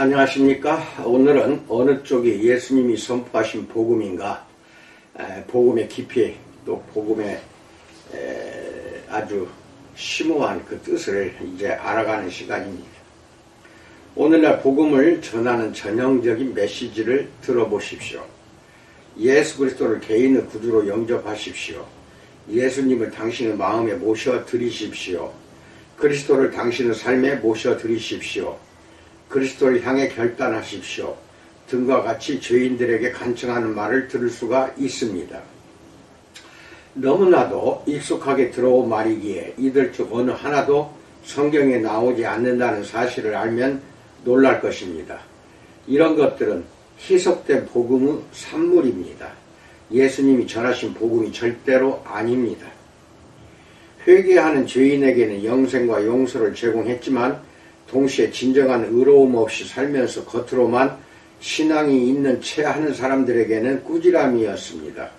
안녕하십니까. 오늘은 어느 쪽이 예수님이 선포하신 복음인가, 복음의 깊이, 또 복음의 아주 심오한 그 뜻을 이제 알아가는 시간입니다. 오늘날 복음을 전하는 전형적인 메시지를 들어보십시오. 예수 그리스도를 개인의 구주로 영접하십시오. 예수님을 당신의 마음에 모셔드리십시오. 그리스도를 당신의 삶에 모셔드리십시오. 그리스도를 향해 결단하십시오. 등과 같이 죄인들에게 간청하는 말을 들을 수가 있습니다. 너무나도 익숙하게 들어온 말이기에 이들 중 어느 하나도 성경에 나오지 않는다는 사실을 알면 놀랄 것입니다. 이런 것들은 희석된 복음의 산물입니다. 예수님이 전하신 복음이 절대로 아닙니다. 회개하는 죄인에게는 영생과 용서를 제공했지만 동시에 진정한 의로움 없이 살면서 겉으로만 신앙이 있는 채 하는 사람들에게는 꾸지람이었습니다.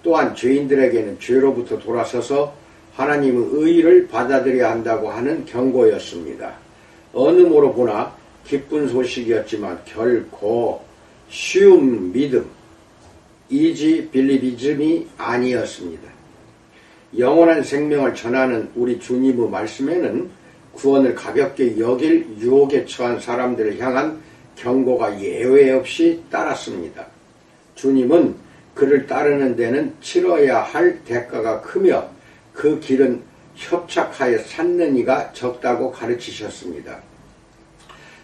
또한 죄인들에게는 죄로부터 돌아서서 하나님의 의의를 받아들여야 한다고 하는 경고였습니다. 어느 모로 보나 기쁜 소식이었지만 결코 쉬운 믿음, 이지 빌리비즘이 아니었습니다. 영원한 생명을 전하는 우리 주님의 말씀에는 구원을 가볍게 여길 유혹에 처한 사람들을 향한 경고가 예외 없이 따랐습니다. 주님은 그를 따르는 데는 치러야 할 대가가 크며 그 길은 협착하여 찾는 이가 적다고 가르치셨습니다.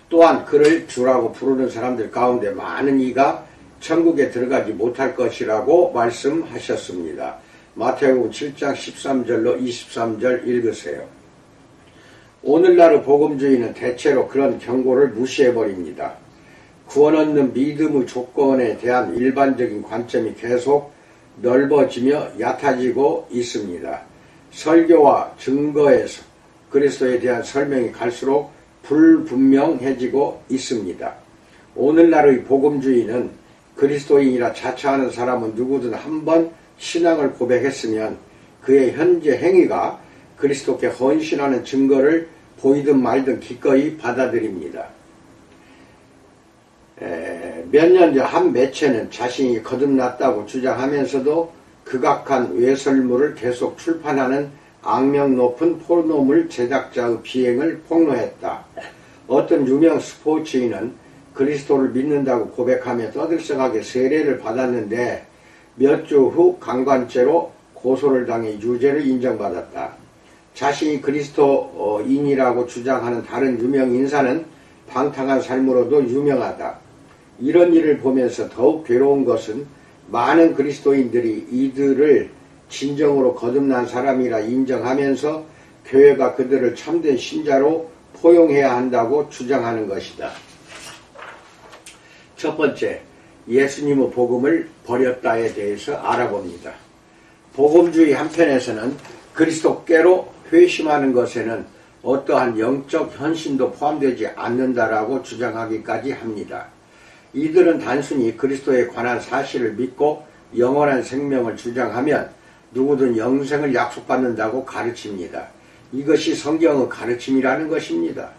또한 그를 주라고 부르는 사람들 가운데 많은 이가 천국에 들어가지 못할 것이라고 말씀하셨습니다. 마태복음 7장 13절로 23절 읽으세요. 오늘날의 복음주의는 대체로 그런 경고를 무시해버립니다. 구원 얻는 믿음의 조건에 대한 일반적인 관점이 계속 넓어지며 얕아지고 있습니다. 설교와 증거에서 그리스도에 대한 설명이 갈수록 불분명해지고 있습니다. 오늘날의 복음주의는 그리스도인이라 자처하는 사람은 누구든 한번 신앙을 고백했으면 그의 현재 행위가 그리스도께 헌신하는 증거를 보이든 말든 기꺼이 받아들입니다. 몇 년 전 한 매체는 자신이 거듭났다고 주장하면서도 극악한 외설물을 계속 출판하는 악명 높은 포르노물 제작자의 비행을 폭로했다. 어떤 유명 스포츠인은 그리스도를 믿는다고 고백하며 떠들썩하게 세례를 받았는데 몇 주 후 강간죄로 고소를 당해 유죄를 인정받았다. 자신이 그리스도인이라고 주장하는 다른 유명 인사는 방탕한 삶으로도 유명하다. 이런 일을 보면서 더욱 괴로운 것은 많은 그리스도인들이 이들을 진정으로 거듭난 사람이라 인정하면서 교회가 그들을 참된 신자로 포용해야 한다고 주장하는 것이다. 첫 번째, 예수님의 복음을 버렸다에 대해서 알아봅니다. 복음주의 한편에서는 그리스도께로 회심하는 것에는 어떠한 영적 현신도 포함되지 않는다라고 주장하기까지 합니다. 이들은 단순히 그리스도에 관한 사실을 믿고 영원한 생명을 주장하면 누구든 영생을 약속받는다고 가르칩니다. 이것이 성경의 가르침이라는 것입니다.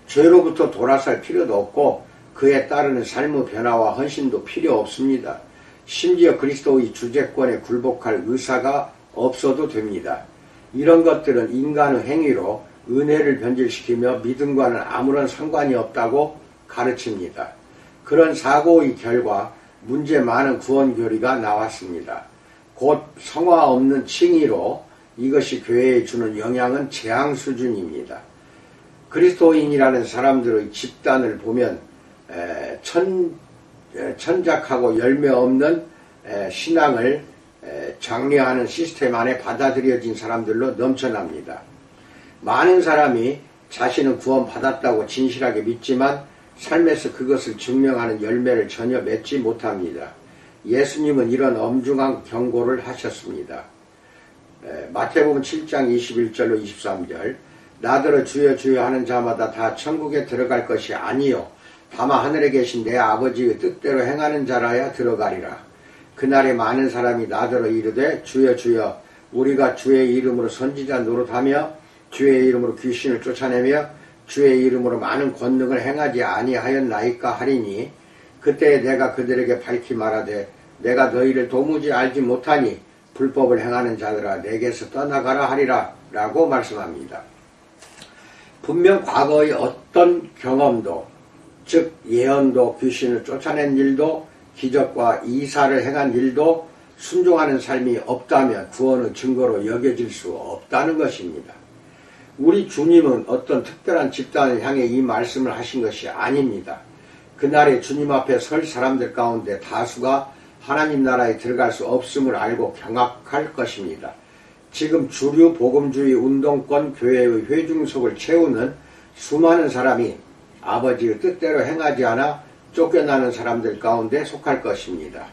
죄로부터 돌아설 필요도 없고 그에 따르는 삶의 변화와 헌신도 필요 없습니다. 심지어 그리스도의 주재권에 굴복할 의사가 없어도 됩니다. 이런 것들은 인간의 행위로 은혜를 변질시키며 믿음과는 아무런 상관이 없다고 가르칩니다. 그런 사고의 결과 문제 많은 구원교리가 나왔습니다. 곧 성화 없는 칭의로 이것이 교회에 주는 영향은 재앙 수준입니다. 그리스도인이라는 사람들의 집단을 보면 천작하고 열매 없는 신앙을 장려하는 시스템 안에 받아들여진 사람들로 넘쳐납니다. 많은 사람이 자신은 구원받았다고 진실하게 믿지만 삶에서 그것을 증명하는 열매를 전혀 맺지 못합니다. 예수님은 이런 엄중한 경고를 하셨습니다. 마태복음 7장 21절로 23절 나더러 주여 주여 하는 자마다 다 천국에 들어갈 것이 아니요 다만 하늘에 계신 내 아버지의 뜻대로 행하는 자라야 들어가리라. 그날에 많은 사람이 나더러 이르되 주여 주여 우리가 주의 이름으로 선지자 노릇하며 주의 이름으로 귀신을 쫓아내며 주의 이름으로 많은 권능을 행하지 아니하였나이까 하리니 그때에 내가 그들에게 밝히 말하되 내가 너희를 도무지 알지 못하니 불법을 행하는 자들아 내게서 떠나가라 하리라 라고 말씀합니다. 분명 과거의 어떤 경험도 즉 예언도 귀신을 쫓아낸 일도 기적과 이사를 행한 일도 순종하는 삶이 없다면 구원의 증거로 여겨질 수 없다는 것입니다. 우리 주님은 어떤 특별한 집단을 향해 이 말씀을 하신 것이 아닙니다. 그날에 주님 앞에 설 사람들 가운데 다수가 하나님 나라에 들어갈 수 없음을 알고 경악할 것입니다. 지금 주류 복음주의 운동권 교회의 회중석을 채우는 수많은 사람이 아버지의 뜻대로 행하지 않아 쫓겨나는 사람들 가운데 속할 것입니다.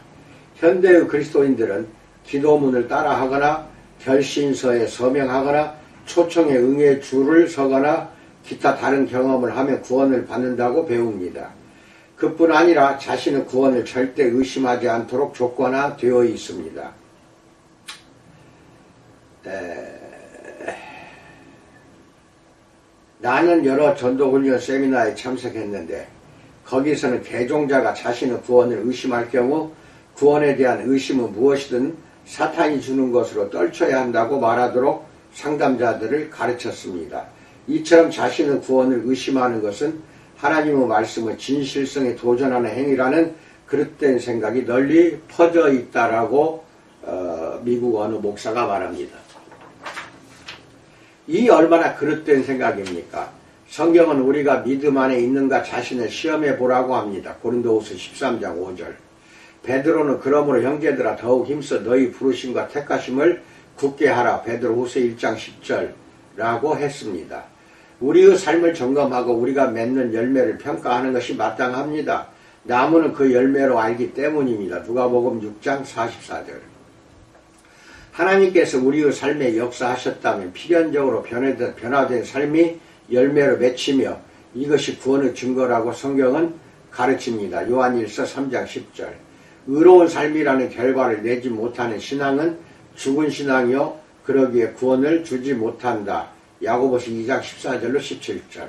현대의 그리스도인들은 기도문을 따라하거나 결신서에 서명하거나 초청에 응해 줄을 서거나 기타 다른 경험을 하며 구원을 받는다고 배웁니다. 그뿐 아니라 자신의 구원을 절대 의심하지 않도록 조건화되어 있습니다. 나는 여러 전도훈련 세미나에 참석했는데 거기서는 개종자가 자신의 구원을 의심할 경우 구원에 대한 의심은 무엇이든 사탄이 주는 것으로 떨쳐야 한다고 말하도록 상담자들을 가르쳤습니다. 이처럼 자신의 구원을 의심하는 것은 하나님의 말씀의 진실성에 도전하는 행위라는 그릇된 생각이 널리 퍼져 있다라고 미국 어느 목사가 말합니다. 이 얼마나 그릇된 생각입니까? 성경은 우리가 믿음 안에 있는가 자신을 시험해 보라고 합니다. 고린도후서 13장 5절. 베드로는 그러므로 형제들아 더욱 힘써 너희 부르심과 택하심을 굳게 하라. 베드로후서 1장 10절라고 했습니다. 우리의 삶을 점검하고 우리가 맺는 열매를 평가하는 것이 마땅합니다. 나무는 그 열매로 알기 때문입니다. 누가복음 6장 44절. 하나님께서 우리의 삶에 역사하셨다면 필연적으로 변화된 삶이 열매로 맺히며 이것이 구원의 증거라고 성경은 가르칩니다. 요한일서 3장 10절. 의로운 삶이라는 결과를 내지 못하는 신앙은 죽은 신앙이요 그러기에 구원을 주지 못한다. 야고보서 2장 14절로 17절.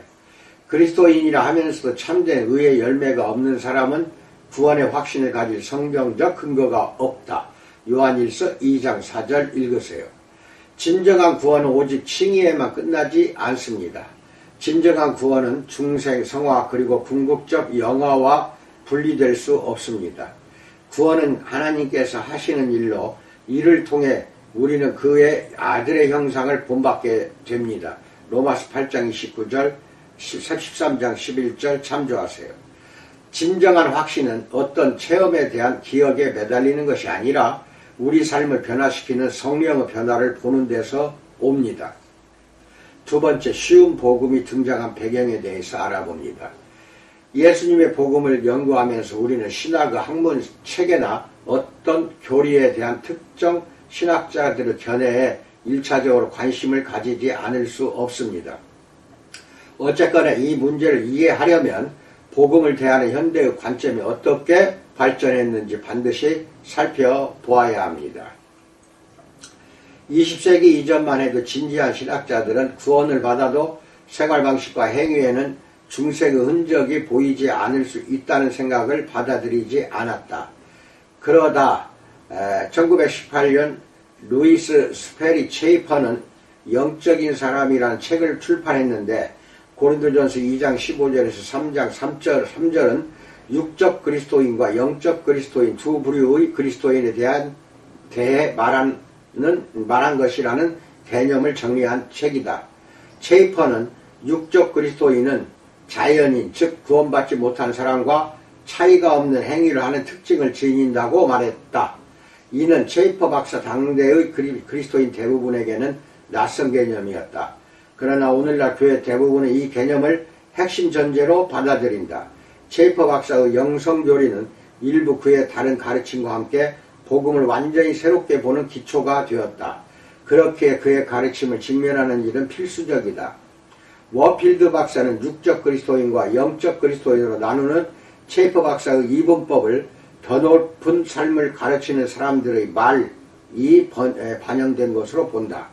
그리스도인이라 하면서도 참된 의의 열매가 없는 사람은 구원의 확신을 가질 성경적 근거가 없다. 요한일서 2장 4절 읽으세요. 진정한 구원은 오직 칭의에만 끝나지 않습니다. 진정한 구원은 중생, 성화 그리고 궁극적 영화와 분리될 수 없습니다. 구원은 하나님께서 하시는 일로 이를 통해 우리는 그의 아들의 형상을 본받게 됩니다. 로마서 8장 29절, 13장 11절 참조하세요. 진정한 확신은 어떤 체험에 대한 기억에 매달리는 것이 아니라 우리 삶을 변화시키는 성령의 변화를 보는 데서 옵니다. 두 번째, 쉬운 복음이 등장한 배경에 대해서 알아봅니다. 예수님의 복음을 연구하면서 우리는 신학의 학문 책이나 어떤 교리에 대한 특정 신학자들의 견해에 1차적으로 관심을 가지지 않을 수 없습니다. 어쨌거나 이 문제를 이해하려면 복음을 대하는 현대의 관점이 어떻게 발전했는지 반드시 살펴보아야 합니다. 20세기 이전만 해도 진지한 신학자들은 구원을 받아도 생활방식과 행위에는 중생의 흔적이 보이지 않을 수 있다는 생각을 받아들이지 않았다. 그러다 1918년 루이스 스페리 체이퍼는 영적인 사람이라는 책을 출판했는데 고린도전서 2장 15절에서 3장 3절은 육적 그리스도인과 영적 그리스도인 두 부류의 그리스도인에 대해 말한 것이라는 개념을 정리한 책이다. 체이퍼는 육적 그리스도인은 자연인, 즉 구원받지 못한 사람과 차이가 없는 행위를 하는 특징을 지닌다고 말했다. 이는 체이퍼 박사 당대의 그리스도인 대부분에게는 낯선 개념이었다. 그러나 오늘날 교회 대부분은 이 개념을 핵심 전제로 받아들인다. 체이퍼 박사의 영성교리는 일부 그의 다른 가르침과 함께 복음을 완전히 새롭게 보는 기초가 되었다. 그렇게 그의 가르침을 직면하는 일은 필수적이다. 워필드 박사는 육적 그리스도인과 영적 그리스도인으로 나누는 체이퍼 박사의 이분법을 더 높은 삶을 가르치는 사람들의 말이 반영된 것으로 본다.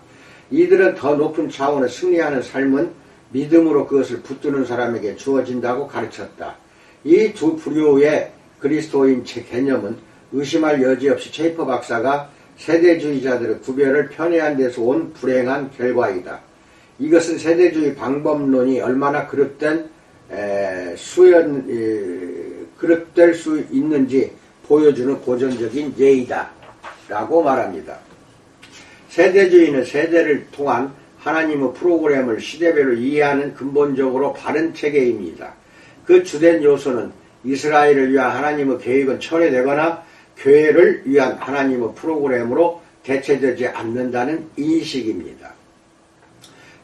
이들은 더 높은 차원의 승리하는 삶은 믿음으로 그것을 붙드는 사람에게 주어진다고 가르쳤다. 이 두 부류의 그리스도인 개념은 의심할 여지 없이 셰이퍼 박사가 세대주의자들의 구별을 편애한 데서 온 불행한 결과이다. 이것은 세대주의 방법론이 얼마나 그릇될 수 있는지 보여주는 고전적인 예이다 라고 말합니다. 세대주의는 세대를 통한 하나님의 프로그램을 시대별로 이해하는 근본적으로 바른 체계입니다. 그 주된 요소는 이스라엘을 위한 하나님의 계획은 철회되거나 교회를 위한 하나님의 프로그램으로 대체되지 않는다는 인식입니다.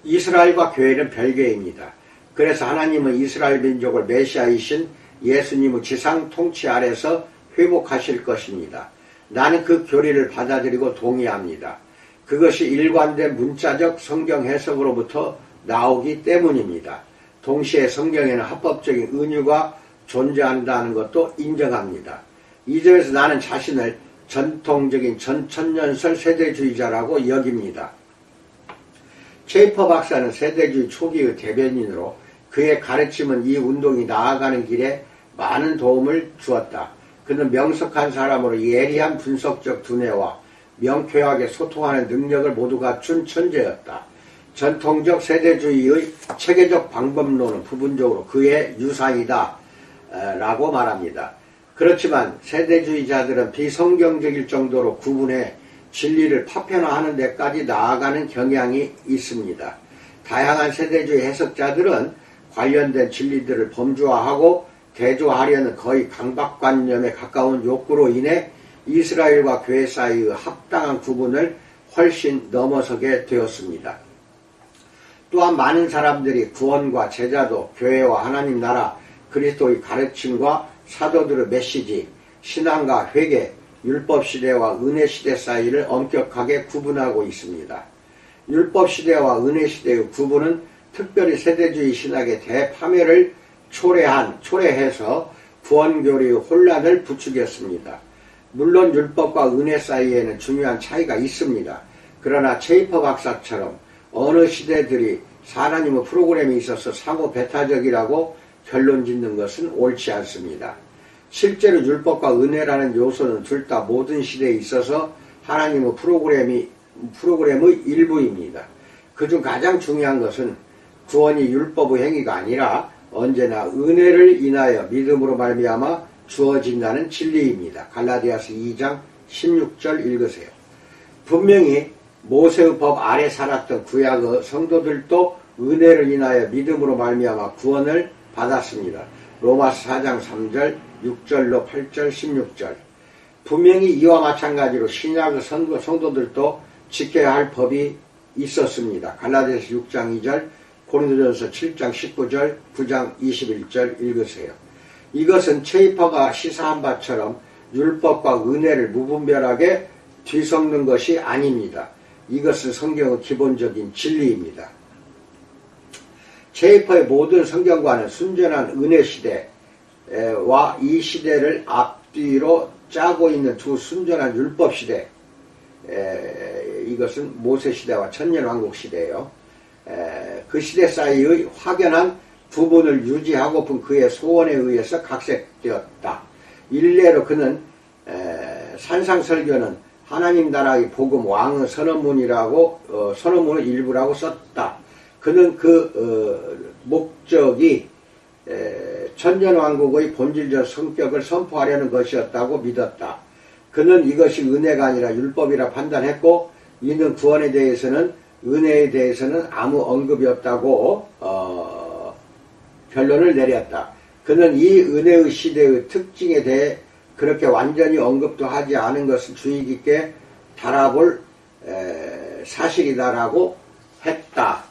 이스라엘과 교회는 별개입니다. 그래서 하나님은 이스라엘 민족을 메시아이신 예수님의 지상 통치 아래서 회복하실 것입니다. 나는 그 교리를 받아들이고 동의합니다. 그것이 일관된 문자적 성경 해석으로부터 나오기 때문입니다. 동시에 성경에는 합법적인 은유가 존재한다는 것도 인정합니다. 이 점에서 나는 자신을 전통적인 전천년설 세대주의자라고 여깁니다. 셰이퍼 박사는 세대주의 초기의 대변인으로 그의 가르침은 이 운동이 나아가는 길에 많은 도움을 주었다. 그는 명석한 사람으로 예리한 분석적 두뇌와 명쾌하게 소통하는 능력을 모두 갖춘 천재였다. 전통적 세대주의의 체계적 방법론은 부분적으로 그의 유산이다 라고 말합니다. 그렇지만 세대주의자들은 비성경적일 정도로 구분해 진리를 파편화하는 데까지 나아가는 경향이 있습니다. 다양한 세대주의 해석자들은 관련된 진리들을 범주화하고 대조하려는 거의 강박관념에 가까운 욕구로 인해 이스라엘과 교회 사이의 합당한 구분을 훨씬 넘어서게 되었습니다. 또한 많은 사람들이 구원과 제자도, 교회와 하나님 나라, 그리스도의 가르침과 사도들의 메시지, 신앙과 회개, 율법시대와 은혜시대 사이를 엄격하게 구분하고 있습니다. 율법시대와 은혜시대의 구분은 특별히 세대주의 신학의 대파멸을 초래해서 구원교리의 혼란을 부추겼습니다. 물론 율법과 은혜 사이에는 중요한 차이가 있습니다. 그러나 셰이퍼 박사처럼 어느 시대들이 하나님의 프로그램이 있어서 상호 배타적이라고 결론 짓는 것은 옳지 않습니다. 실제로 율법과 은혜라는 요소는 둘 다 모든 시대에 있어서 하나님의 프로그램의 일부입니다. 그중 가장 중요한 것은 구원이 율법의 행위가 아니라 언제나 은혜를 인하여 믿음으로 말미암아 주어진다는 진리입니다. 갈라디아서 2장 16절 읽으세요. 분명히 모세의 법 아래 살았던 구약의 성도들도 은혜를 인하여 믿음으로 말미암아 구원을 받았습니다. 로마서 4장 3절 6절로 8절 16절. 분명히 이와 마찬가지로 신약의 성도들도 지켜야 할 법이 있었습니다. 갈라디아서 6장 2절, 고린도전서 7장 19절, 9장 21절 읽으세요. 이것은 셰이퍼가 시사한 바처럼 율법과 은혜를 무분별하게 뒤섞는 것이 아닙니다. 이것은 성경의 기본적인 진리입니다. 셰이퍼의 모든 성경과는 순전한 은혜시대와 이 시대를 앞뒤로 짜고 있는 두 순전한 율법시대, 이것은 모세시대와 천년왕국시대예요. 그 시대 사이의 확연한 구분을 유지하고픈 그의 소원에 의해서 각색되었다. 일례로 그는 산상설교는 하나님 나라의 복음 왕의 선언문이라고 선언문의 일부라고 썼다. 그는 그 목적이 천년왕국의 본질적 성격을 선포하려는 것이었다고 믿었다. 그는 이것이 은혜가 아니라 율법이라 판단했고 이는 구원에 대해서는 은혜에 대해서는 아무 언급이 없다고 결론을 내렸다. 그는 이 은혜의 시대의 특징에 대해 그렇게 완전히 언급도 하지 않은 것을 주의 깊게 달아볼 사실이다라고 했다.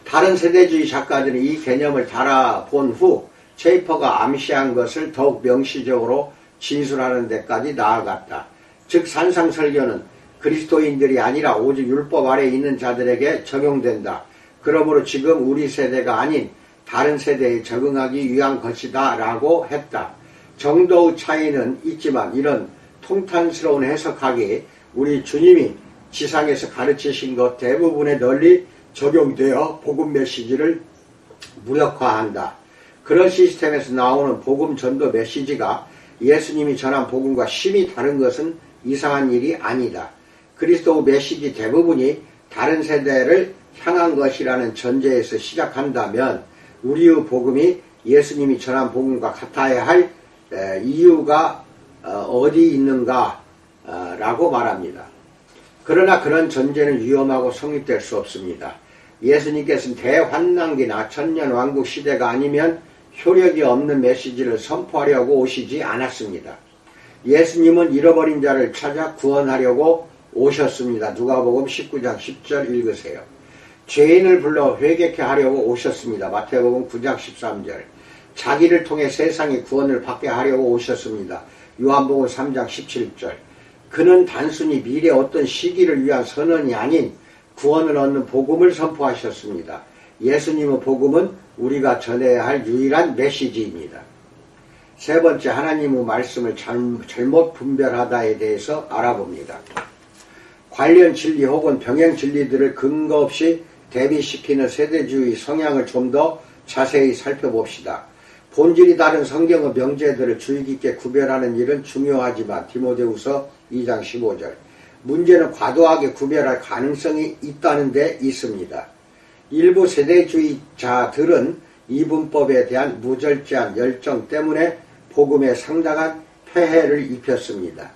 다른 세대주의 작가들은 이 개념을 달아본 후 셰이퍼가 암시한 것을 더욱 명시적으로 진술하는 데까지 나아갔다. 즉 산상설교는 그리스도인들이 아니라 오직 율법 아래 있는 자들에게 적용된다. 그러므로 지금 우리 세대가 아닌 다른 세대에 적응하기 위한 것이다 라고 했다. 정도의 차이는 있지만 이런 통탄스러운 해석하기 우리 주님이 지상에서 가르치신 것 대부분에 널리 적용되어 복음 메시지를 무력화한다. 그런 시스템에서 나오는 복음 전도 메시지가 예수님이 전한 복음과 심히 다른 것은 이상한 일이 아니다. 그리스도 메시지 대부분이 다른 세대를 향한 것이라는 전제에서 시작한다면 우리의 복음이 예수님이 전한 복음과 같아야 할 이유가 어디 있는가 라고 말합니다. 그러나 그런 전제는 위험하고 성립될 수 없습니다. 예수님께서는 대환난기나 천년왕국 시대가 아니면 효력이 없는 메시지를 선포하려고 오시지 않았습니다. 예수님은 잃어버린 자를 찾아 구원하려고 오셨습니다. 누가복음 19장 10절 읽으세요. 죄인을 불러 회개케 하려고 오셨습니다. 마태복음 9장 13절. 자기를 통해 세상이 구원을 받게 하려고 오셨습니다. 요한복음 3장 17절. 그는 단순히 미래 어떤 시기를 위한 선언이 아닌 구원을 얻는 복음을 선포하셨습니다. 예수님의 복음은 우리가 전해야 할 유일한 메시지입니다. 세 번째, 하나님의 말씀을 잘못 분별하다에 대해서 알아봅니다. 관련 진리 혹은 병행 진리들을 근거 없이 대비시키는 세대주의 성향을 좀 더 자세히 살펴봅시다. 본질이 다른 성경의 명제들을 주의 깊게 구별하는 일은 중요하지만 디모데후서 2장 15절. 문제는 과도하게 구별할 가능성이 있다는 데 있습니다. 일부 세대주의자들은 이분법에 대한 무절제한 열정 때문에 복음에 상당한 폐해를 입혔습니다.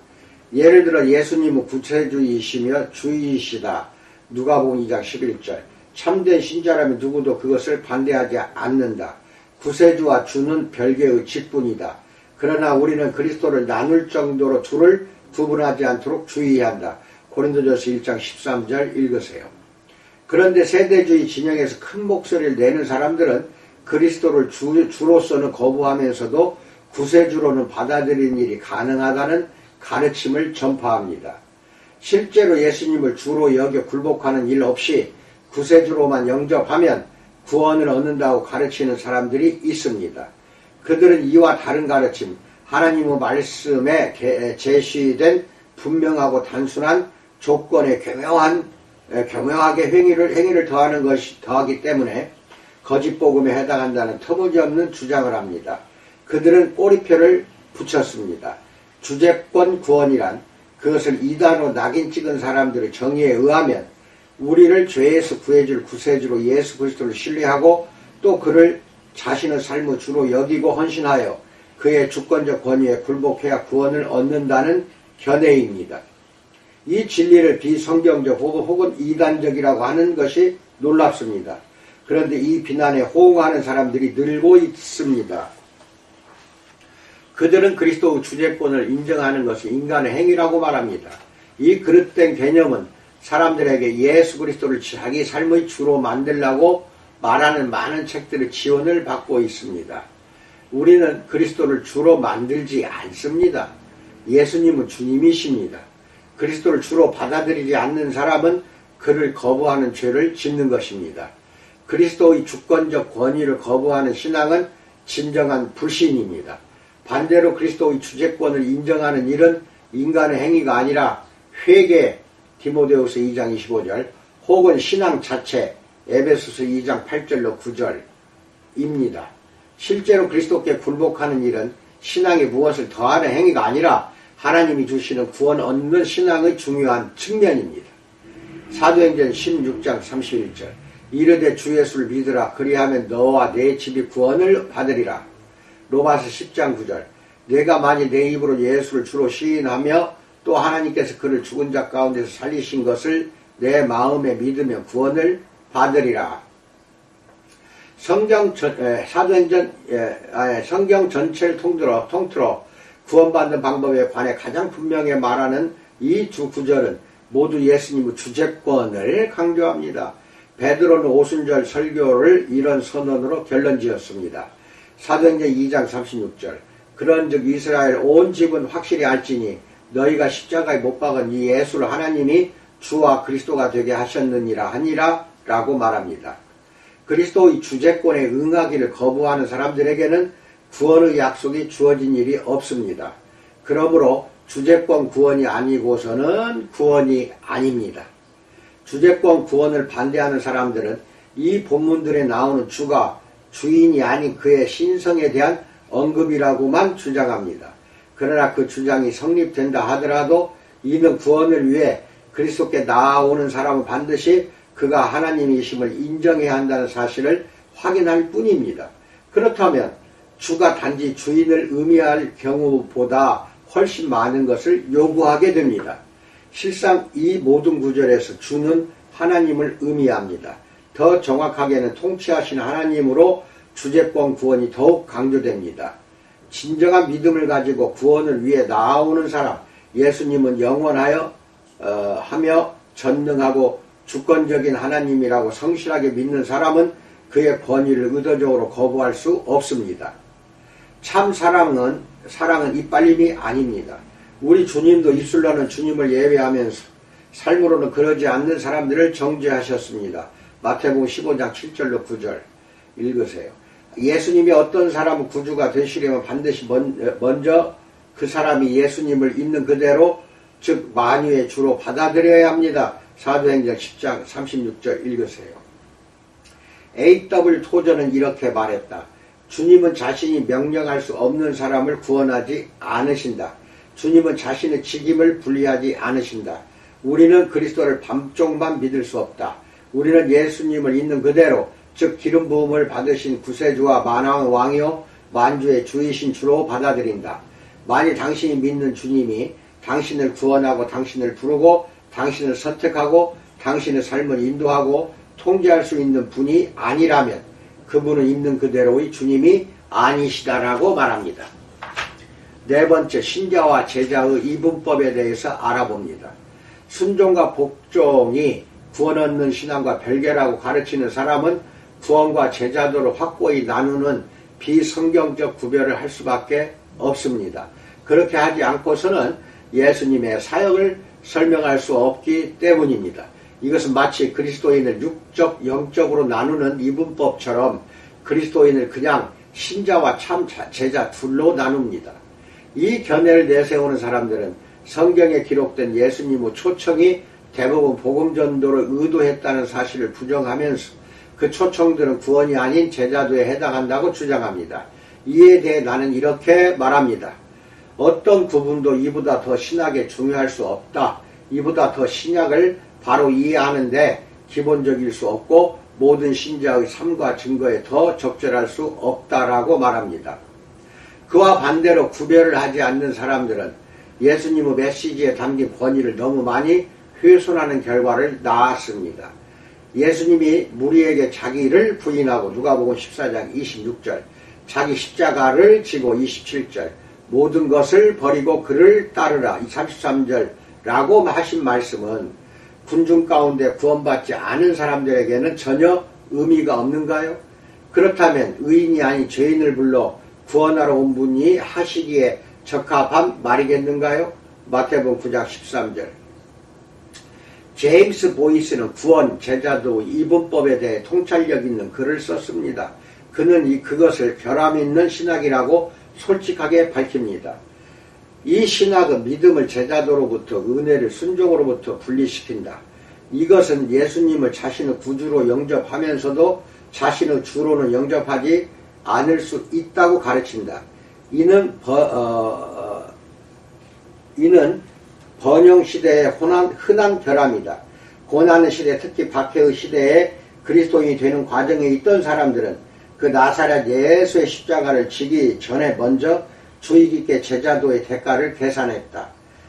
예를 들어 예수님은 구세주의이시며 주의이시다. 누가복음 2장 11절. 참된 신자라면 누구도 그것을 반대하지 않는다. 구세주와 주는 별개의 직분이다. 그러나 우리는 그리스도를 나눌 정도로 둘을 구분하지 않도록 주의한다. 고린도전서 1장 13절 읽으세요. 그런데 세대주의 진영에서 큰 목소리를 내는 사람들은 그리스도를 주로서는 거부하면서도 구세주로는 받아들이는 일이 가능하다는 가르침을 전파합니다. 실제로 예수님을 주로 여겨 굴복하는 일 없이 구세주로만 영접하면 구원을 얻는다고 가르치는 사람들이 있습니다. 그들은 이와 다른 가르침, 하나님의 말씀에 제시된 분명하고 단순한 조건에 교묘하게 행위를 더하기 때문에 거짓 복음에 해당한다는 터무니없는 주장을 합니다. 그들은 꼬리표를 붙였습니다. 주제권 구원이란 그것을 이단으로 낙인 찍은 사람들의 정의에 의하면 우리를 죄에서 구해줄 구세주로 예수 그리스도를 신뢰하고 또 그를 자신의 삶의 주로 여기고 헌신하여 그의 주권적 권위에 굴복해야 구원을 얻는다는 견해입니다. 이 진리를 비성경적 혹은 이단적이라고 하는 것이 놀랍습니다. 그런데 이 비난에 호응하는 사람들이 늘고 있습니다. 그들은 그리스도의 주제권을 인정하는 것을 인간의 행위라고 말합니다. 이 그릇된 개념은 사람들에게 예수 그리스도를 자기 삶의 주로 만들라고 말하는 많은 책들의 지원을 받고 있습니다. 우리는 그리스도를 주로 만들지 않습니다. 예수님은 주님이십니다. 그리스도를 주로 받아들이지 않는 사람은 그를 거부하는 죄를 짓는 것입니다. 그리스도의 주권적 권위를 거부하는 신앙은 진정한 불신입니다. 반대로 그리스도의 주제권을 인정하는 일은 인간의 행위가 아니라 회개, 디모데후서 2장 25절, 혹은 신앙 자체, 에베소서 2장 8절로 9절입니다. 실제로 그리스도께 굴복하는 일은 신앙에 무엇을 더하는 행위가 아니라 하나님이 주시는 구원 얻는 신앙의 중요한 측면입니다. 사도행전 16장 31절, 이르되 주 예수를 믿으라. 그리하면 너와 내 집이 구원을 받으리라. 로마서 10장 9절, 내가 만일 내 입으로 예수를 주로 시인하며 또 하나님께서 그를 죽은 자 가운데서 살리신 것을 내 마음에 믿으며 구원을 받으리라. 성경 전체를 통틀어 구원받는 방법에 관해 가장 분명히 말하는 이 두 구절은 모두 예수님의 주제권을 강조합니다. 베드로는 오순절 설교를 이런 선언으로 결론지었습니다. 사도행전 2장 36절, 그런즉 이스라엘 온 집은 확실히 알지니 너희가 십자가에 못 박은 이 예수를 하나님이 주와 그리스도가 되게 하셨느니라 하니라 라고 말합니다. 그리스도의 주제권에 응하기를 거부하는 사람들에게는 구원의 약속이 주어진 일이 없습니다. 그러므로 주제권 구원이 아니고서는 구원이 아닙니다. 주제권 구원을 반대하는 사람들은 이 본문들에 나오는 주가 주인이 아닌 그의 신성에 대한 언급이라고만 주장합니다. 그러나 그 주장이 성립된다 하더라도 이는 구원을 위해 그리스도께 나아오는 사람은 반드시 그가 하나님이심을 인정해야 한다는 사실을 확인할 뿐입니다. 그렇다면 주가 단지 주인을 의미할 경우보다 훨씬 많은 것을 요구하게 됩니다. 실상 이 모든 구절에서 주는 하나님을 의미합니다. 더 정확하게는 통치하신 하나님으로 주제권 구원이 더욱 강조됩니다. 진정한 믿음을 가지고 구원을 위해 나아오는 사람, 예수님은 영원하여 하며 전능하고 주권적인 하나님이라고 성실하게 믿는 사람은 그의 권위를 의도적으로 거부할 수 없습니다. 참 사랑은 이빨림이 아닙니다. 우리 주님도 입술로는 주님을 예배하면서 삶으로는 그러지 않는 사람들을 정죄하셨습니다. 마태복음 15장 7절로 9절 읽으세요. 예수님이 어떤 사람은 구주가 되시려면 반드시 먼저 그 사람이 예수님을 있는 그대로 즉 만유의 주로 받아들여야 합니다. 사도행전 10장 36절 읽으세요. A.W. 토저는 이렇게 말했다. 주님은 자신이 명령할 수 없는 사람을 구원하지 않으신다. 주님은 자신의 직임을 분리하지 않으신다. 우리는 그리스도를 밤쪽만 믿을 수 없다. 우리는 예수님을 있는 그대로 즉 기름 부음을 받으신 구세주와 만왕의 왕이요 만주의 주이신 주로 받아들인다. 만일 당신이 믿는 주님이 당신을 구원하고 당신을 부르고 당신을 선택하고 당신의 삶을 인도하고 통제할 수 있는 분이 아니라면 그분은 있는 그대로의 주님이 아니시다라고 말합니다. 네 번째, 신자와 제자의 이분법에 대해서 알아봅니다. 순종과 복종이 구원 얻는 신앙과 별개라고 가르치는 사람은 구원과 제자도를 확고히 나누는 비성경적 구별을 할 수밖에 없습니다. 그렇게 하지 않고서는 예수님의 사역을 설명할 수 없기 때문입니다. 이것은 마치 그리스도인을 육적, 영적으로 나누는 이분법처럼 그리스도인을 그냥 신자와 참 제자 둘로 나눕니다. 이 견해를 내세우는 사람들은 성경에 기록된 예수님의 초청이 대부분 복음전도를 의도했다는 사실을 부정하면서 그 초청들은 구원이 아닌 제자도에 해당한다고 주장합니다. 이에 대해 나는 이렇게 말합니다. 어떤 구분도 이보다 더 신학에 중요할 수 없다. 이보다 더 신약을 바로 이해하는데 기본적일 수 없고 모든 신자의 삶과 증거에 더 적절할 수 없다라고 말합니다. 그와 반대로 구별을 하지 않는 사람들은 예수님의 메시지에 담긴 권위를 너무 많이 훼손하는 결과를 낳았습니다. 예수님이 무리에게 자기를 부인하고 누가복음 14장 26절, 자기 십자가를 지고 27절, 모든 것을 버리고 그를 따르라 33절라고 하신 말씀은 군중 가운데 구원받지 않은 사람들에게는 전혀 의미가 없는가요? 그렇다면 의인이 아닌 죄인을 불러 구원하러 온 분이 하시기에 적합한 말이겠는가요? 마태복음 9장 13절. 제임스 보이스는 구원, 제자도, 이분법에 대해 통찰력 있는 글을 썼습니다. 그는 그것을 결함 있는 신학이라고 솔직하게 밝힙니다. 이 신학은 믿음을 제자도로부터 은혜를 순종으로부터 분리시킨다. 이것은 예수님을 자신의 구주로 영접하면서도 자신의 주로는 영접하지 않을 수 있다고 가르친다. 이는 번영 시대의 흔한 결함이다. 고난의 시대, 특히 박해의 시대에 그리스도인이 되는 과정에 있던 사람들은 그 나사렛 예수의 십자가를 지기 전에 먼저 주의 깊게 제자도의 대가를 계산했다.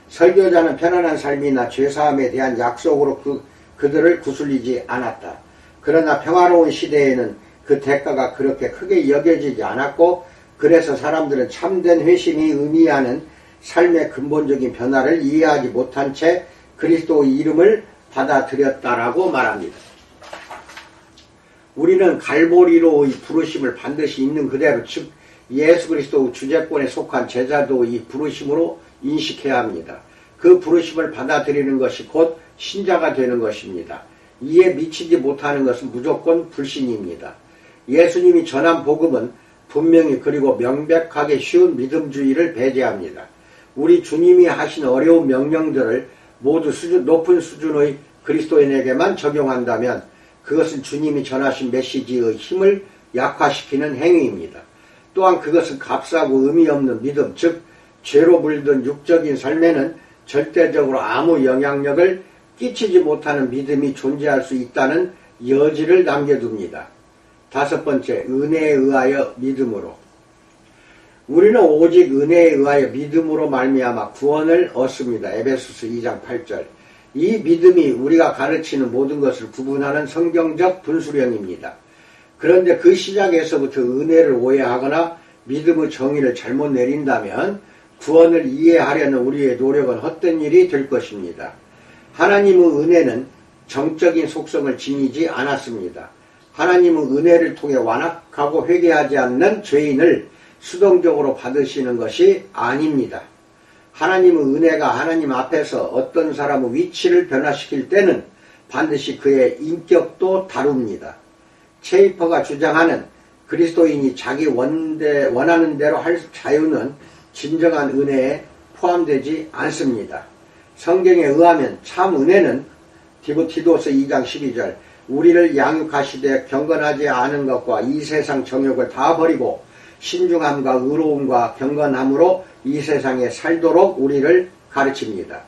설교자는 편안한 삶이나 죄사함에 대한 약속으로 그들을 구슬리지 않았다. 그러나 평화로운 시대에는 그 대가가 그렇게 크게 여겨지지 않았고 그래서 사람들은 참된 회심이 의미하는 삶의 근본적인 변화를 이해하지 못한 채 그리스도의 이름을 받아들였다라고 말합니다. 우리는 갈보리로의 부르심을 반드시 있는 그대로 즉 예수 그리스도 주제권에 속한 제자도의 부르심으로 인식해야 합니다. 그 부르심을 받아들이는 것이 곧 신자가 되는 것입니다. 이에 미치지 못하는 것은 무조건 불신입니다. 예수님이 전한 복음은 분명히 그리고 명백하게 쉬운 믿음주의를 배제합니다. 우리 주님이 하신 어려운 명령들을 모두 높은 수준의 그리스도인에게만 적용한다면 그것은 주님이 전하신 메시지의 힘을 약화시키는 행위입니다. 또한 그것은 값싸고 의미 없는 믿음, 즉 죄로 물든 육적인 삶에는 절대적으로 아무 영향력을 끼치지 못하는 믿음이 존재할 수 있다는 여지를 남겨둡니다. 다섯 번째, 은혜에 의하여 믿음으로. 우리는 오직 은혜에 의하여 믿음으로 말미암아 구원을 얻습니다. 에베소서 2장 8절. 이 믿음이 우리가 가르치는 모든 것을 구분하는 성경적 분수령입니다. 그런데 그 시작에서부터 은혜를 오해하거나 믿음의 정의를 잘못 내린다면 구원을 이해하려는 우리의 노력은 헛된 일이 될 것입니다. 하나님의 은혜는 정적인 속성을 지니지 않았습니다. 하나님은 은혜를 통해 완악하고 회개하지 않는 죄인을 수동적으로 받으시는 것이 아닙니다. 하나님의 은혜가 하나님 앞에서 어떤 사람의 위치를 변화시킬 때는 반드시 그의 인격도 다룹니다. 체이퍼가 주장하는 그리스도인이 자기 원하는 대로 할 자유는 진정한 은혜에 포함되지 않습니다. 성경에 의하면 참 은혜는 디모데후서 2장 12절 우리를 양육하시되 경건하지 않은 것과 이 세상 정욕을 다 버리고 신중함과 의로움과 경건함으로 이 세상에 살도록 우리를 가르칩니다.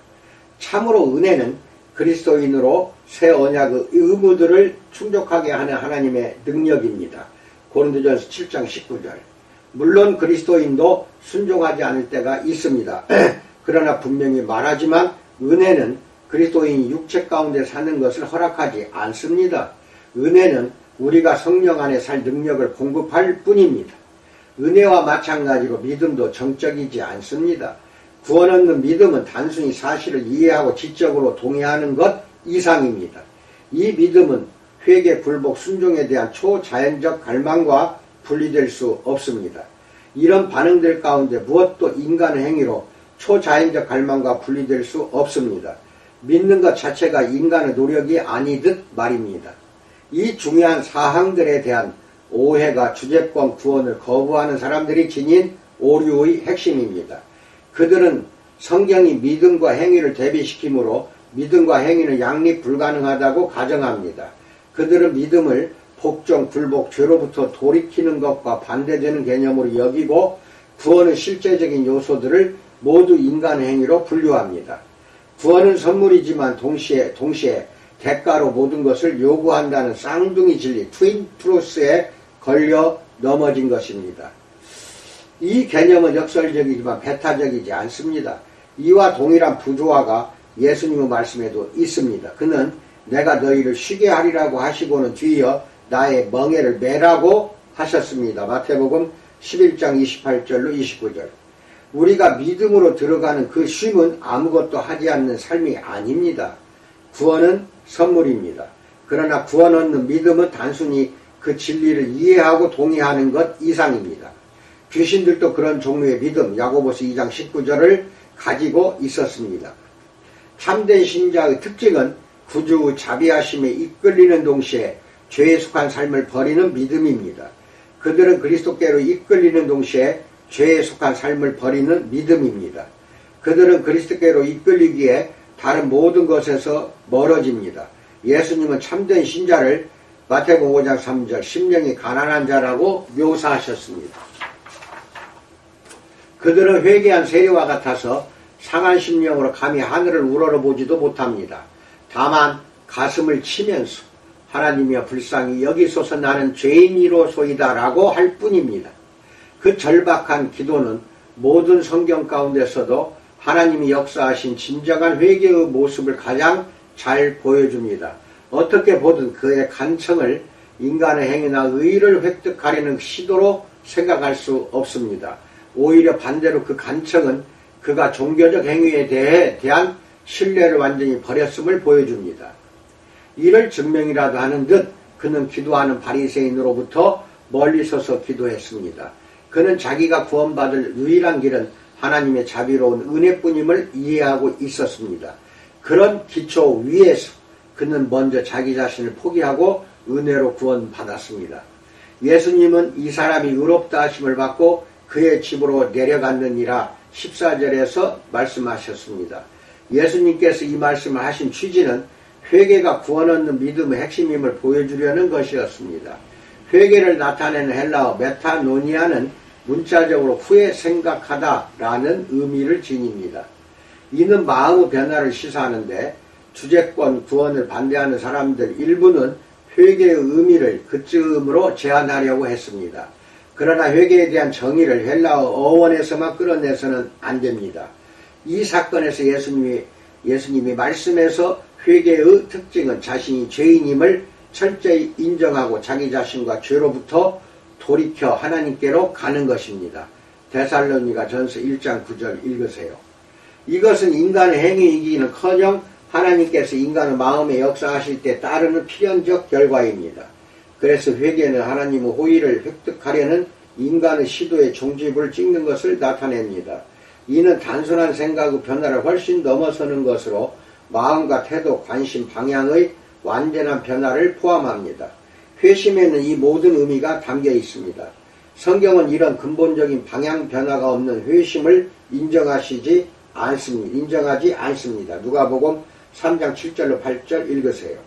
참으로 은혜는 그리스도인으로 새 언약의 의무들을 충족하게 하는 하나님의 능력입니다. 고린도전서 7장 19절. 물론 그리스도인도 순종하지 않을 때가 있습니다. 그러나 분명히 말하지만 은혜는 그리스도인이 육체 가운데 사는 것을 허락하지 않습니다. 은혜는 우리가 성령 안에 살 능력을 공급할 뿐입니다. 은혜와 마찬가지로 믿음도 정적이지 않습니다. 구원 얻는 믿음은 단순히 사실을 이해하고 지적으로 동의하는 것 이상입니다. 이 믿음은 회개, 굴복, 순종에 대한 초자연적 갈망과 분리될 수 없습니다. 이런 반응들 가운데 무엇도 인간의 행위로 초자연적 갈망과 분리될 수 없습니다. 믿는 것 자체가 인간의 노력이 아니듯 말입니다. 이 중요한 사항들에 대한 오해가 주제권 구원을 거부하는 사람들이 지닌 오류의 핵심입니다. 그들은 성경이 믿음과 행위를 대비시키므로 믿음과 행위는 양립 불가능하다고 가정합니다. 그들은 믿음을 복종, 굴복, 죄로부터 돌이키는 것과 반대되는 개념으로 여기고 구원의 실제적인 요소들을 모두 인간의 행위로 분류합니다. 구원은 선물이지만 동시에 대가로 모든 것을 요구한다는 쌍둥이 진리, 트윈 트루스에 걸려 넘어진 것입니다. 이 개념은 역설적이지만 배타적이지 않습니다. 이와 동일한 부조화가 예수님의 말씀에도 있습니다. 그는 내가 너희를 쉬게 하리라고 하시고는 뒤이어 나의 멍에를 매라고 하셨습니다. 마태복음 11장 28절로 29절. 우리가 믿음으로 들어가는 그 쉼은 아무것도 하지 않는 삶이 아닙니다. 구원은 선물입니다. 그러나 구원 얻는 믿음은 단순히 그 진리를 이해하고 동의하는 것 이상입니다. 귀신들도 그런 종류의 믿음, 야고보서 2장 19절을 가지고 있었습니다. 참된 신자의 특징은 구주의 자비하심에 이끌리는 동시에 죄에 속한 삶을 버리는 믿음입니다. 그들은 그리스도께로 이끌리는 동시에 죄에 속한 삶을 버리는 믿음입니다. 그들은 그리스도께로 이끌리기에 다른 모든 것에서 멀어집니다. 예수님은 참된 신자를 마태복음 5장 3절 심령이 가난한 자라고 묘사하셨습니다. 그들은 회개한 세리와 같아서 상한 심령으로 감히 하늘을 우러러보지도 못합니다. 다만 가슴을 치면서 하나님이여 불쌍히 여기소서 나는 죄인이로소이다 라고 할 뿐입니다. 그 절박한 기도는 모든 성경 가운데서도 하나님이 역사하신 진정한 회개의 모습을 가장 잘 보여줍니다. 어떻게 보든 그의 간청을 인간의 행위나 의의를 획득하려는 시도로 생각할 수 없습니다. 오히려 반대로 그 간청은 그가 종교적 행위에 대한 신뢰를 완전히 버렸음을 보여줍니다. 이를 증명이라도 하는 듯 그는 기도하는 바리새인으로부터 멀리 서서 기도했습니다. 그는 자기가 구원받을 유일한 길은 하나님의 자비로운 은혜뿐임을 이해하고 있었습니다. 그런 기초 위에서 그는 먼저 자기 자신을 포기하고 은혜로 구원받았습니다. 예수님은 이 사람이 의롭다 하심을 받고 그의 집으로 내려갔느니라 14절에서 말씀하셨습니다. 예수님께서 이 말씀을 하신 취지는 회개가 구원 얻는 믿음의 핵심임을 보여주려는 것이었습니다. 회개를 나타내는 헬라어 메타노니아는 문자적으로 후에 생각하다라는 의미를 지닙니다. 이는 마음의 변화를 시사하는데 주제권 구원을 반대하는 사람들 일부는 회개의 의미를 그쯤으로 제한하려고 했습니다. 그러나 회개에 대한 정의를 헬라어 어원에서만 끌어내서는 안 됩니다. 이 사건에서 예수님이 말씀에서 회개의 특징은 자신이 죄인임을 철저히 인정하고 자기 자신과 죄로부터 돌이켜 하나님께로 가는 것입니다. 데살로니가 전서 1장 9절 읽으세요. 이것은 인간의 행위이기는커녕 하나님께서 인간의 마음에 역사하실 때 따르는 필연적 결과입니다. 그래서 회개는 하나님의 호의를 획득하려는 인간의 시도의 종지부를 찍는 것을 나타냅니다. 이는 단순한 생각의 변화를 훨씬 넘어서는 것으로 마음과 태도, 관심, 방향의 완전한 변화를 포함합니다. 회심에는 이 모든 의미가 담겨 있습니다. 성경은 이런 근본적인 방향 변화가 없는 회심을 인정하지 않습니다. 누가복음 3장 7절로 8절 읽으세요.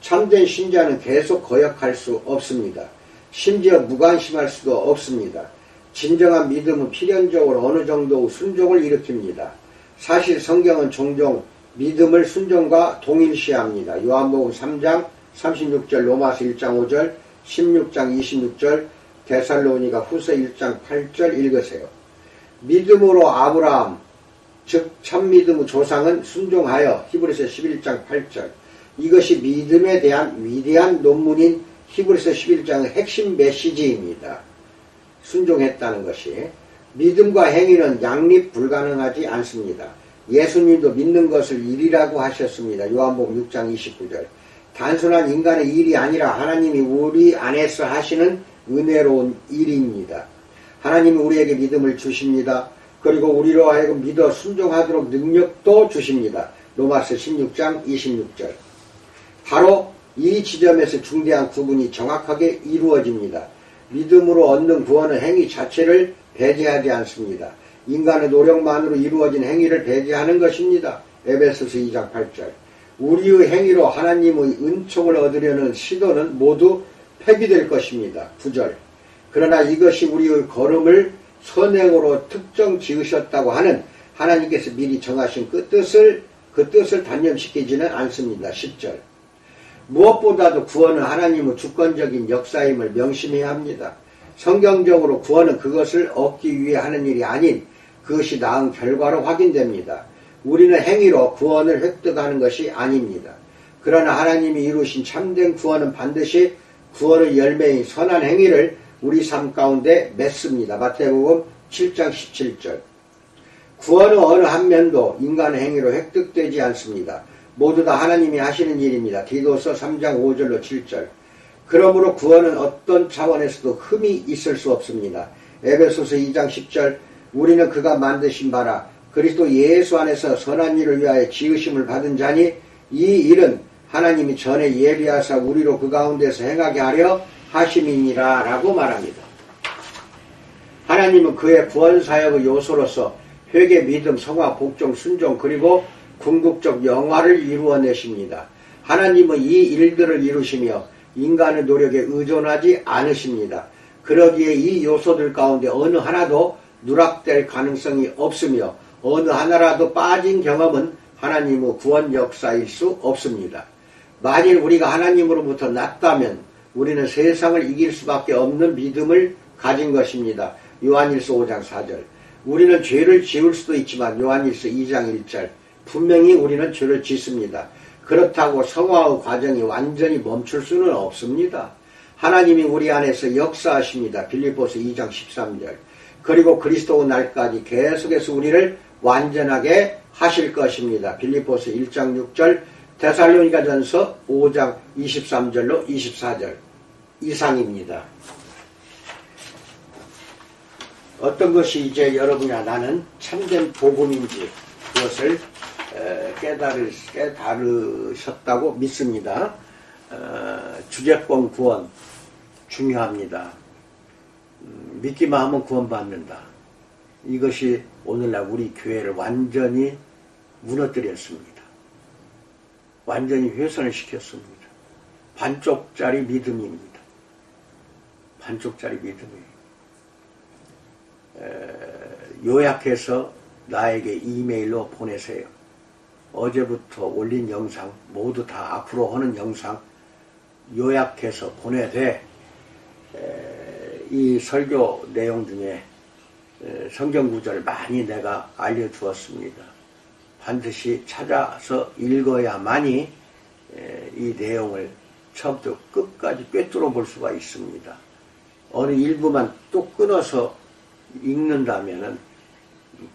참된 신자는 계속 거역할 수 없습니다. 심지어 무관심할 수도 없습니다. 진정한 믿음은 필연적으로 어느 정도의 순종을 일으킵니다. 사실 성경은 종종 믿음을 순종과 동일시합니다. 요한복음 3장 36절, 로마서 1장 5절, 16장 26절, 데살로니가 후서 1장 8절 읽으세요. 믿음으로 아브라함, 즉 참믿음의 조상은 순종하여 히브리서 11장 8절. 이것이 믿음에 대한 위대한 논문인 히브리서 11장의 핵심 메시지입니다. 순종했다는 것이. 믿음과 행위는 양립 불가능하지 않습니다. 예수님도 믿는 것을 일이라고 하셨습니다. 요한복음 6장 29절. 단순한 인간의 일이 아니라 하나님이 우리 안에서 하시는 은혜로운 일입니다. 하나님이 우리에게 믿음을 주십니다. 그리고 우리로 하여금 믿어 순종하도록 능력도 주십니다. 로마서 16장 26절. 바로 이 지점에서 중대한 구분이 정확하게 이루어집니다. 믿음으로 얻는 구원은 행위 자체를 배제하지 않습니다. 인간의 노력만으로 이루어진 행위를 배제하는 것입니다. 에베소서 2장 8절. 우리의 행위로 하나님의 은총을 얻으려는 시도는 모두 폐기될 것입니다. 9절. 그러나 이것이 우리의 걸음을 선행으로 특정 지으셨다고 하는 하나님께서 미리 정하신 그 뜻을 단념시키지는 않습니다. 10절. 무엇보다도 구원은 하나님의 주권적인 역사임을 명심해야 합니다. 성경적으로 구원은 그것을 얻기 위해 하는 일이 아닌 그것이 나은 결과로 확인됩니다. 우리는 행위로 구원을 획득하는 것이 아닙니다. 그러나 하나님이 이루신 참된 구원은 반드시 구원의 열매인 선한 행위를 우리 삶 가운데 맺습니다. 마태복음 7장 17절. 구원의 어느 한 면도 인간의 행위로 획득되지 않습니다. 모두 다 하나님이 하시는 일입니다. 디도서 3장 5절로 7절. 그러므로 구원은 어떤 차원에서도 흠이 있을 수 없습니다. 에베소서 2장 10절. 우리는 그가 만드신 바라 그리스도 예수 안에서 선한 일을 위하여 지으심을 받은 자니 이 일은 하나님이 전에 예비하사 우리로 그 가운데서 행하게 하려 하심이니라 라고 말합니다. 하나님은 그의 구원사역의 요소로서 회개, 믿음, 성화, 복종, 순종 그리고 궁극적 영화를 이루어내십니다. 하나님은 이 일들을 이루시며 인간의 노력에 의존하지 않으십니다. 그러기에 이 요소들 가운데 어느 하나도 누락될 가능성이 없으며 어느 하나라도 빠진 경험은 하나님의 구원 역사일 수 없습니다. 만일 우리가 하나님으로부터 났다면 우리는 세상을 이길 수밖에 없는 믿음을 가진 것입니다. 요한일서 5장 4절. 우리는 죄를 지을 수도 있지만 요한일서 2장 1절. 분명히 우리는 죄를 짓습니다. 그렇다고 성화의 과정이 완전히 멈출 수는 없습니다. 하나님이 우리 안에서 역사하십니다. 빌립보서 2장 13절. 그리고 그리스도의 날까지 계속해서 우리를 완전하게 하실 것입니다. 빌립보서 1장 6절, 데살로니가 전서 5장 23절로 24절 이상입니다. 어떤 것이 이제 여러분이나 나는 참된 복음인지 그것을 깨달으셨다고 믿습니다. 주제권 구원 중요합니다. 믿기만 하면 구원받는다. 이것이 오늘날 우리 교회를 완전히 무너뜨렸습니다. 완전히 훼손을 시켰습니다. 반쪽짜리 믿음입니다. 반쪽짜리 믿음이에요. 요약해서 나에게 이메일로 보내세요. 어제부터 올린 영상 모두 다 앞으로 하는 영상 요약해서 보내되 이 설교 내용 중에 성경 구절을 많이 내가 알려주었습니다. 반드시 찾아서 읽어야만이 이 내용을 처음부터 끝까지 꿰뚫어 볼 수가 있습니다. 어느 일부만 또 끊어서 읽는다면은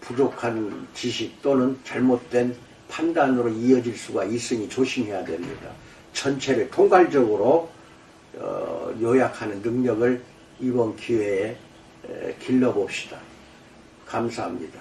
부족한 지식 또는 잘못된 판단으로 이어질 수가 있으니 조심해야 됩니다. 전체를 통괄적으로 요약하는 능력을 이번 기회에 길러봅시다. 감사합니다.